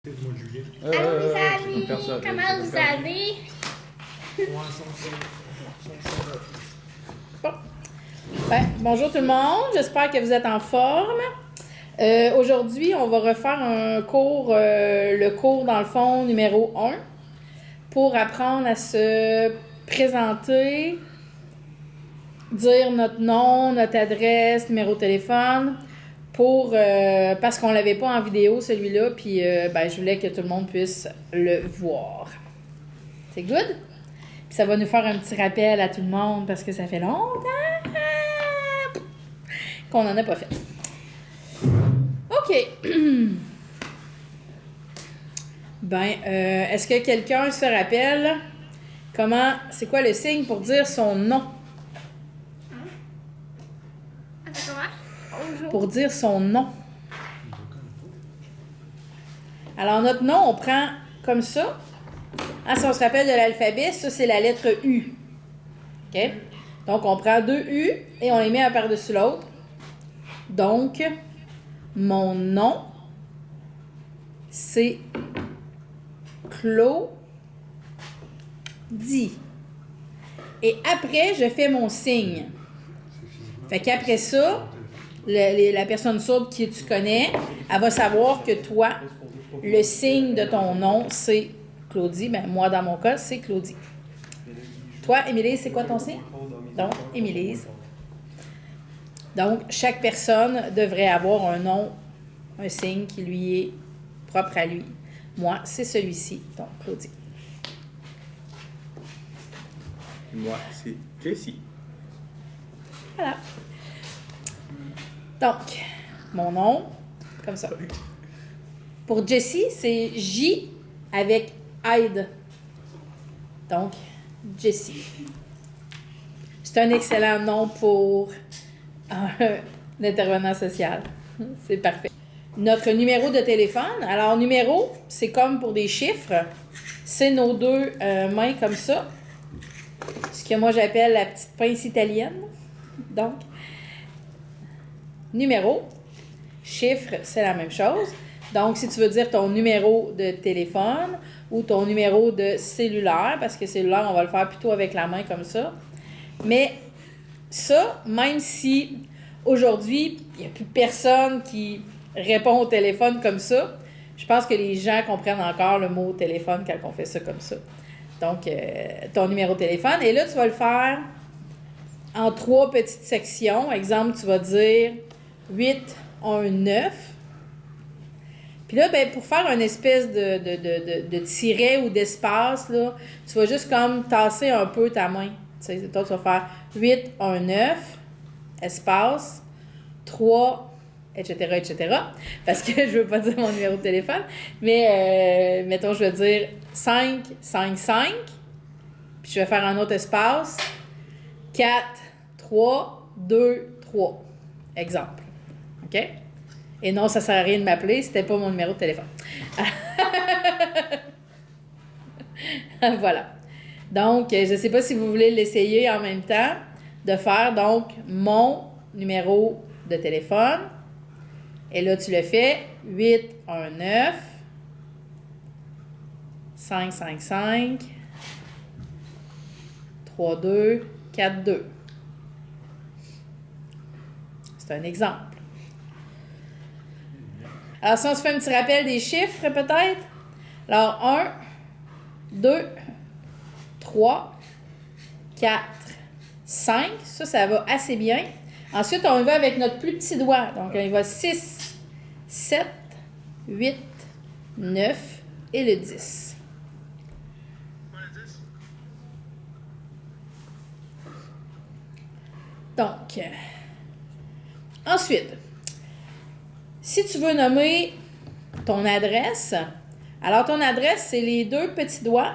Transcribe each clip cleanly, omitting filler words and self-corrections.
Allô les amis, personne. comment vous allez? Bon. Bonjour tout le monde, j'espère que vous êtes en forme. Aujourd'hui, on va refaire un cours, le cours dans le fond numéro 1 pour apprendre à se présenter, dire notre nom, notre adresse, numéro de téléphone, parce qu'on ne l'avait pas en vidéo celui-là, puis je voulais que tout le monde puisse le voir. C'est good? Puis ça va nous faire un petit rappel à tout le monde parce que ça fait longtemps qu'on n'en a pas fait. OK. Est-ce que quelqu'un se rappelle c'est quoi le signe pour dire son nom? Pour dire son nom. Alors, notre nom, on prend comme ça. Si on se rappelle de l'alphabet, ça, c'est la lettre U. OK? Donc, on prend deux U et on les met un par-dessus l'autre. Donc, mon nom, c'est Claudie. Et après, je fais mon signe. Fait qu'après ça, la personne sourde que tu connais, elle va savoir que toi, le signe de ton nom, c'est Claudie. Moi, dans mon cas, c'est Claudie. Toi, Émilie, c'est quoi ton signe? Donc, Émilie. Donc, chaque personne devrait avoir un nom, un signe qui lui est propre à lui. Moi, c'est celui-ci, donc Claudie. Moi, c'est Jessie. Voilà. Donc, mon nom, comme ça. Pour Jessie, c'est J avec Hyde. Donc, Jessie. C'est un excellent nom pour un intervenant social. C'est parfait. Notre numéro de téléphone. Alors, numéro, c'est comme pour des chiffres. C'est nos deux mains comme ça. Ce que moi, j'appelle la petite pince italienne. Donc, numéro, chiffre, c'est la même chose. Donc, si tu veux dire ton numéro de téléphone ou ton numéro de cellulaire, parce que cellulaire, on va le faire plutôt avec la main comme ça. Mais ça, même si aujourd'hui, il n'y a plus personne qui répond au téléphone comme ça, je pense que les gens comprennent encore le mot téléphone quand on fait ça comme ça. Donc, ton numéro de téléphone. Et là, tu vas le faire en 3 petites sections. Exemple, tu vas dire 819. Puis là, pour faire une espèce de tiret ou d'espace, là, tu vas juste comme tasser un peu ta main. Tu sais, toi, tu vas faire 819, espace, 3, etc., etc. Parce que je veux pas dire mon numéro de téléphone. Mais, mettons, je vais dire 5, 5, 5. Puis je vais faire un autre espace. 4, 3, 2, 3. Exemple. OK? Et non, ça ne sert à rien de m'appeler, c'était pas mon numéro de téléphone. Voilà. Donc, je ne sais pas si vous voulez l'essayer en même temps, de faire donc mon numéro de téléphone. Et là, tu le fais 819 555 32 42. C'est un exemple. Alors, si on se fait un petit rappel des chiffres, peut-être. Alors, 1, 2, 3, 4, 5. Ça va assez bien. Ensuite, on y va avec notre plus petit doigt. Donc, on y va 6, 7, 8, 9 et le 10. Donc, ensuite, si tu veux nommer ton adresse, alors ton adresse, c'est les 2 petits doigts.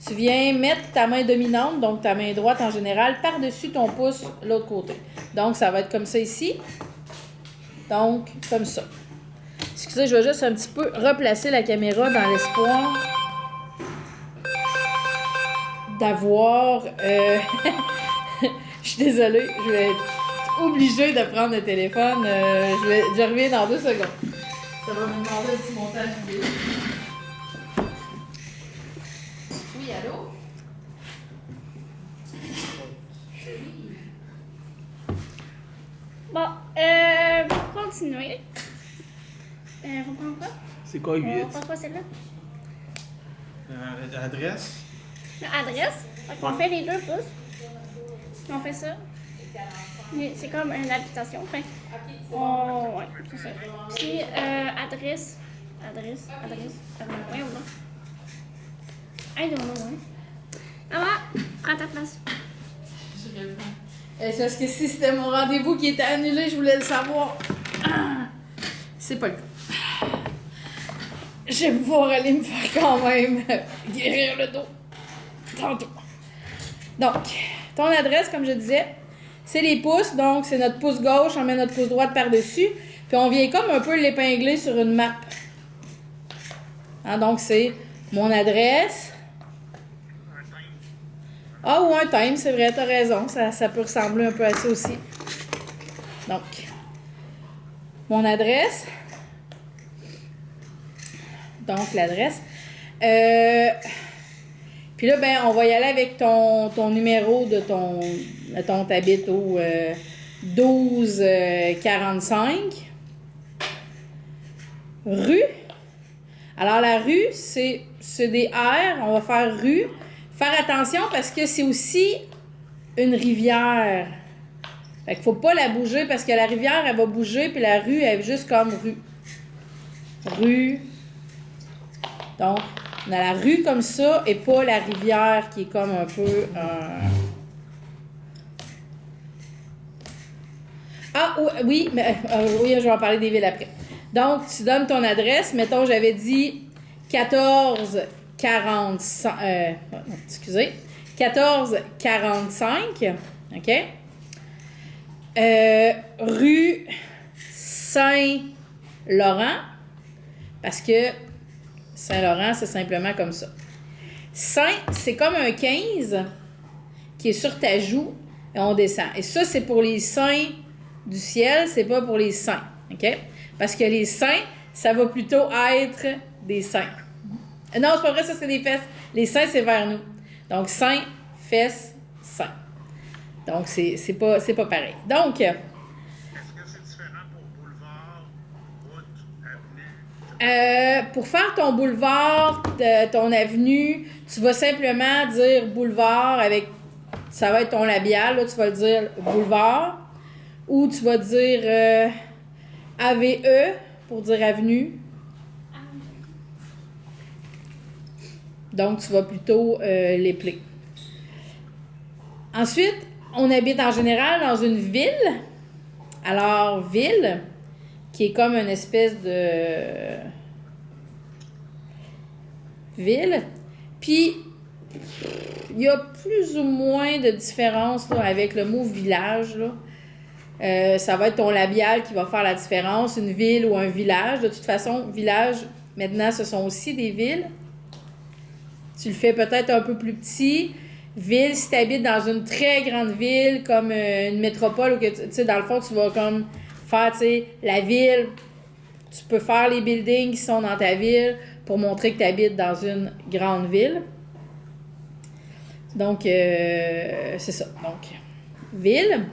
Tu viens mettre ta main dominante, donc ta main droite en général, par-dessus ton pouce l'autre côté. Donc, ça va être comme ça ici. Donc, comme ça. Excusez, je vais juste un petit peu replacer la caméra dans l'espoir d'avoir... Je suis désolée, je vais être obligée de prendre le téléphone. Je reviens dans 2 secondes. Ça va me demander un petit montage vidéo. Oui, allô? Bon, pour continuer. On prend quoi? C'est quoi On 8? prend quoi celle-là? L'adresse? L'adresse. On fait les 2 pouces. On fait ça. C'est comme une habitation. Enfin, ouais, c'est ça. Puis, adresse. Voyons donc. I don't know, hein. Ah, prends ta place. C'est parce que si c'était mon rendez-vous qui était annulé, je voulais le savoir. C'est pas le cas. Je vais pouvoir aller me faire quand même guérir le dos. Tantôt. Donc, ton adresse, comme je disais, c'est les pouces. Donc, c'est notre pouce gauche, on met notre pouce droite par-dessus. Puis, on vient comme un peu l'épingler sur une map. Hein, donc, c'est mon adresse. Ah, ou un time, c'est vrai, t'as raison. Ça peut ressembler un peu à ça aussi. Donc, mon adresse. Donc, l'adresse. Puis là, ben, on va y aller avec ton numéro de ton... Mettons, t'habites au 1245. Rue. Alors, la rue, c'est des R. On va faire rue. Faire attention parce que c'est aussi une rivière. Fait qu'il faut pas la bouger parce que la rivière, elle va bouger, puis la rue, elle est juste comme rue. Rue. Donc, on a la rue comme ça et pas la rivière qui est comme un peu... Ah, oui, mais, oui, je vais en parler des villes après. Donc, tu donnes ton adresse. Mettons, j'avais dit 1445. Excusez. 1445. OK? Rue Saint-Laurent. Parce que Saint-Laurent, c'est simplement comme ça. Saint, c'est comme un 15 qui est sur ta joue et on descend. Et ça, c'est pour les saints du ciel, c'est pas pour les saints. OK? Parce que les saints, ça va plutôt être des saints. Non, c'est pas vrai, ça, c'est des fesses. Les saints, c'est vers nous. Donc, saint, fesses, saint. Donc, c'est pas pareil. Donc, Est-ce que c'est différent pour boulevard, route, avenue? pour faire ton boulevard, ton avenue, tu vas simplement dire boulevard avec... Ça va être ton labial, là, tu vas le dire boulevard. Ou tu vas dire AVE pour dire avenue. Donc, tu vas plutôt l'épeler. Ensuite, on habite en général dans une ville. Alors, ville, qui est comme une espèce de ville. Puis, il y a plus ou moins de différence là, avec le mot village. Là. Ça va être ton labial qui va faire la différence, une ville ou un village. De toute façon, village, maintenant, ce sont aussi des villes. Tu le fais peut-être un peu plus petit. Ville, si tu habites dans une très grande ville, comme une métropole, ou que tu sais, dans le fond, tu vas comme faire, tu sais, la ville. Tu peux faire les buildings qui sont dans ta ville pour montrer que tu habites dans une grande ville. Donc, c'est ça. Donc, ville.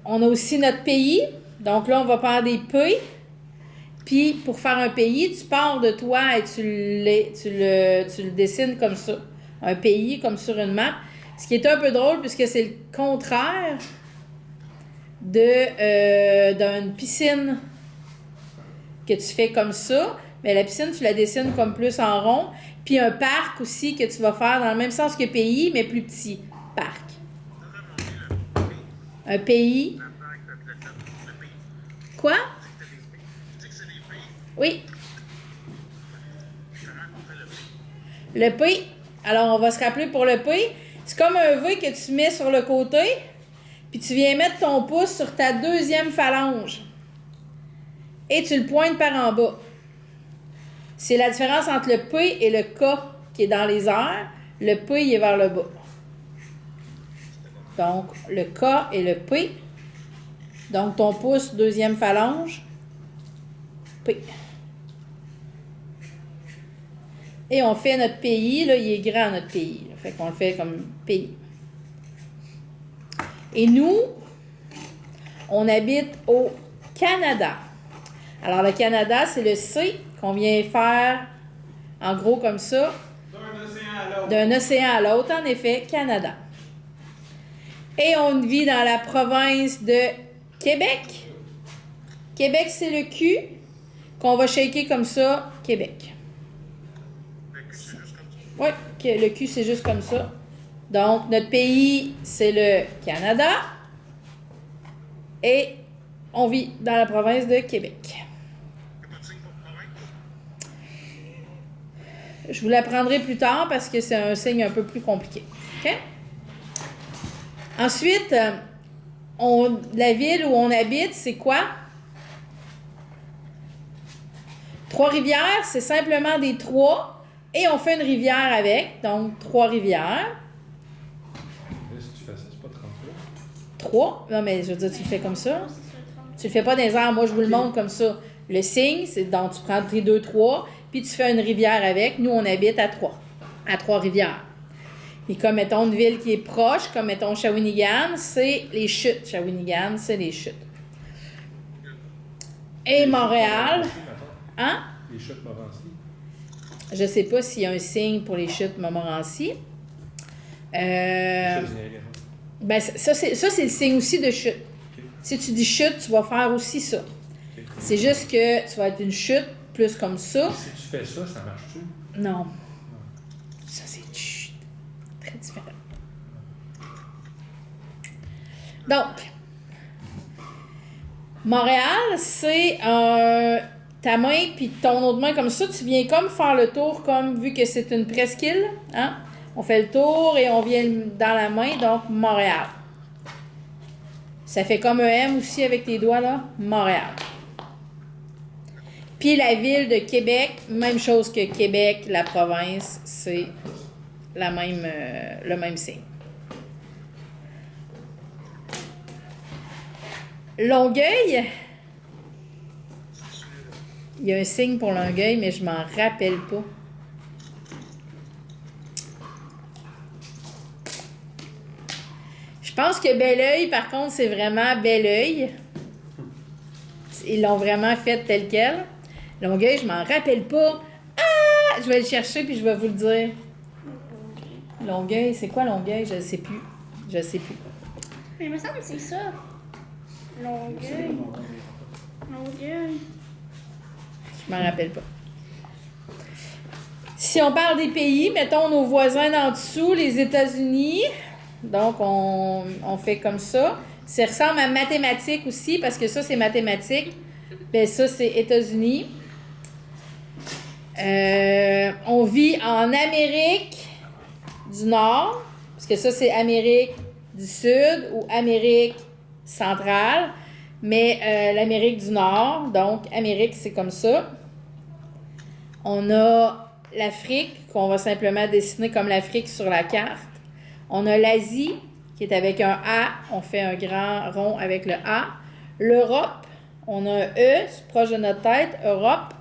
On a aussi notre pays. Donc là, on va faire des P. Puis, pour faire un pays, tu pars de toi et tu le dessines comme ça. Un pays, comme sur une map. Ce qui est un peu drôle, puisque c'est le contraire d'une piscine que tu fais comme ça. Mais la piscine, tu la dessines comme plus en rond. Puis un parc aussi que tu vas faire dans le même sens que pays, mais plus petit. Parc. Un pays. Quoi? Oui. Le P. Alors, on va se rappeler pour le P. C'est comme un V que tu mets sur le côté. Puis tu viens mettre ton pouce sur ta deuxième phalange. Et tu le pointes par en bas. C'est la différence entre le P et le K qui est dans les airs. Le P, il est vers le bas. Donc, le K et le P. Donc, ton pouce, deuxième phalange. P. Et on fait notre pays. Là, il est grand, notre pays. Là. Fait qu'on le fait comme pays. Et nous, on habite au Canada. Alors, le Canada, c'est le C qu'on vient faire en gros comme ça. D'un océan à l'autre, en effet, Canada. Et on vit dans la province de Québec. Québec, c'est le Q qu'on va shaker comme ça, Québec. Oui, le Q, c'est juste comme ça. Donc, notre pays, c'est le Canada. Et on vit dans la province de Québec. Je vous l'apprendrai plus tard parce que c'est un signe un peu plus compliqué. OK? Ensuite, la ville où on habite, c'est quoi? Trois-Rivières, c'est simplement des trois et on fait une rivière avec, donc Trois-Rivières. Si tu fais ça, c'est pas 33. 3. Non, mais je veux dire, tu le fais comme ça. Tu le fais pas dans les airs. Moi, je vous le montre comme ça. Le signe, c'est donc tu prends tes 2, 3, puis tu fais une rivière avec. Nous, on habite à Trois-Rivières. Et comme, mettons, une ville qui est proche, comme, mettons, Shawinigan, c'est les chutes. Shawinigan, c'est les chutes. Et Montréal. Hein? Les chutes Montmorency. Je sais pas s'il y a un signe pour les chutes Montmorency. Les chutes du Niagara. Ben, ça, c'est le signe aussi de chute. OK. Si tu dis chute, tu vas faire aussi ça. OK. C'est juste que tu vas être une chute plus comme ça. Si tu fais ça, ça marche-tu? Non. Ça, c'est une chute. Très différent. Donc, Montréal, c'est ta main puis ton autre main comme ça. Tu viens comme faire le tour, comme vu que c'est une presqu'île. Hein? On fait le tour et on vient dans la main, donc Montréal. Ça fait comme un M aussi avec tes doigts, là. Montréal. Puis la ville de Québec, même chose que Québec, la province, c'est le même signe. Longueuil, il y a un signe pour Longueuil, mais je m'en rappelle pas. Je pense que Belleuil, par contre, c'est vraiment Belleuil. Ils l'ont vraiment fait tel quel. Longueuil, je m'en rappelle pas. Ah! Je vais le chercher puis je vais vous le dire. Longueuil, c'est quoi Longueuil? Je ne sais plus. Je sais plus. Mais il me semble que c'est ça. Longueuil. Longueuil. Je m'en rappelle pas. Si on parle des pays, mettons nos voisins d'en dessous, les États-Unis. Donc, on fait comme ça. Ça ressemble à mathématiques aussi, parce que ça, c'est mathématiques. Bien, ça, c'est États-Unis. On vit en Amérique du Nord, parce que ça, c'est Amérique du Sud ou Amérique centrale. Mais l'Amérique du Nord, donc Amérique, c'est comme ça. On a l'Afrique, qu'on va simplement dessiner comme l'Afrique sur la carte. On a l'Asie, qui est avec un A. On fait un grand rond avec le A. L'Europe, on a un E proche de notre tête, Europe.